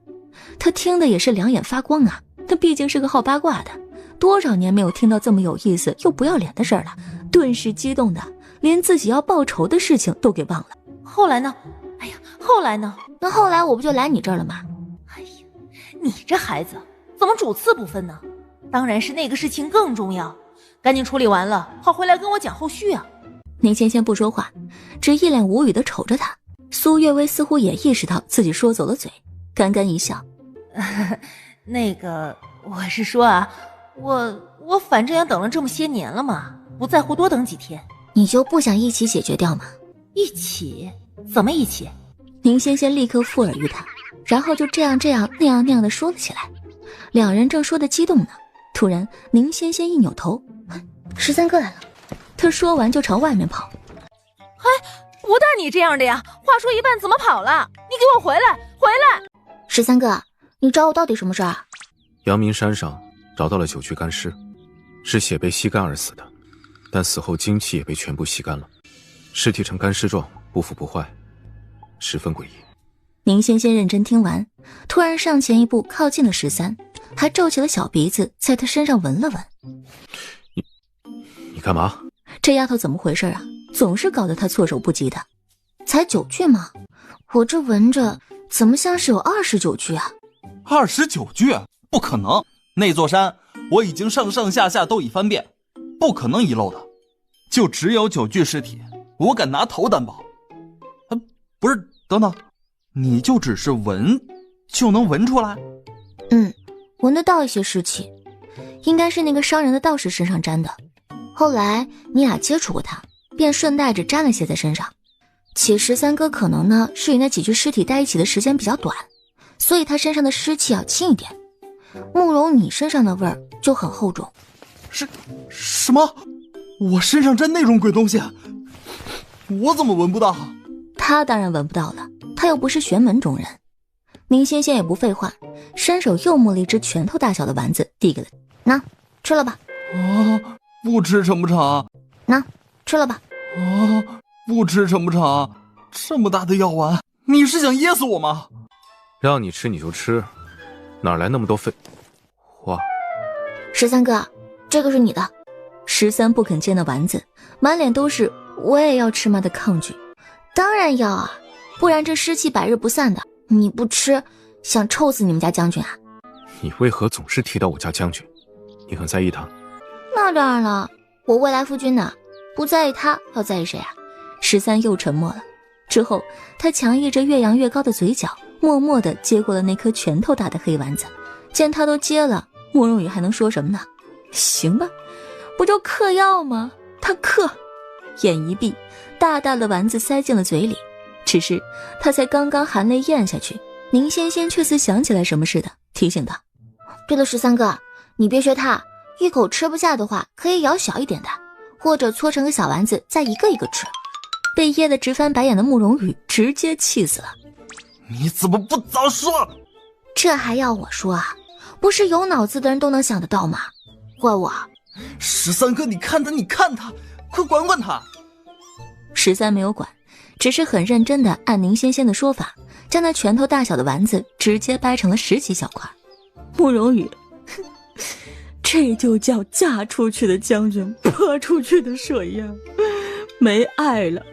她听的也是两眼发光啊，她毕竟是个好八卦的，多少年没有听到这么有意思又不要脸的事儿了，顿时激动的连自己要报仇的事情都给忘了。后来呢？后来呢？那后来我不就来你这儿了吗？你这孩子怎么主次不分呢？当然是那个事情更重要，赶紧处理完了，好回来跟我讲后续啊。宁仙仙不说话，只一脸无语地瞅着他。苏月薇似乎也意识到自己说走了嘴，干干一笑。那个，我是说啊，我反正也等了这么些年了嘛，不在乎多等几天。你就不想一起解决掉吗？一起？怎么一起？宁仙仙立刻附耳于他，然后就这样那样的说了起来。两人正说得激动呢，突然宁仙仙一扭头，13哥来了。他说完就朝外面跑。不带你这样的呀！话说一半怎么跑了？你给我回来！13哥，你找我到底什么事儿啊？阳明山上找到了9具干尸，是血被吸干而死的，但死后精气也被全部吸干了，尸体呈干尸状，不腐不坏，十分诡异。宁仙仙认真听完，突然上前一步靠近了13，还皱起了小鼻子，在他身上闻了闻。你干嘛？这丫头怎么回事啊？总是搞得她措手不及的。才9具吗？我这闻着怎么像是有29具啊？29具？不可能！那座山我已经上上下下都已翻遍，不可能遗漏的。就只有9具尸体，我敢拿头担保。不是，等等，你就只是闻就能闻出来？闻得到一些尸气，应该是那个伤人的道士身上沾的。后来你俩接触过他，便顺带着沾了些在身上。且13哥可能呢是与那几具尸体待一起的时间比较短，所以他身上的湿气要轻一点。慕容你身上的味儿就很厚重。什么？我身上沾那种鬼东西？我怎么闻不到？他当然闻不到了，他又不是玄门中人。宁仙仙也不废话，伸手又摸了一只拳头大小的丸子递给了那，吃了吧。不吃成不成？那，吃了吧。不吃成不成？这么大的药丸，你是想噎死我吗？让你吃你就吃，哪来那么多废话？13哥，这个是你的。13不肯接那丸子，满脸都是我也要吃吗的抗拒。当然要啊，不然这湿气百日不散的，你不吃想臭死你们家将军啊？你为何总是提到我家将军？你很在意他？那当然了，我未来夫君呢，不在意他要在意谁啊？13又沉默了，之后他强抑着越扬越高的嘴角，默默地接过了那颗拳头大的黑丸子。见他都接了，慕容羽还能说什么呢？行吧，不就嗑药吗？他嗑，眼一闭，大大的丸子塞进了嘴里。只是他才刚刚含泪咽下去，宁仙仙却似想起来什么似的，提醒他：对了，13哥，你别学他，一口吃不下的话，可以咬小一点的，或者搓成个小丸子，再一个一个吃。被噎得直翻白眼的慕容羽直接气死了。你怎么不早说？这还要我说啊？不是有脑子的人都能想得到吗？怪我？13哥，你看他，快管管他！13没有管，只是很认真地按宁仙仙的说法，将那拳头大小的丸子直接掰成了10几小块。慕容羽，这就叫嫁出去的将军泼出去的水呀，没爱了。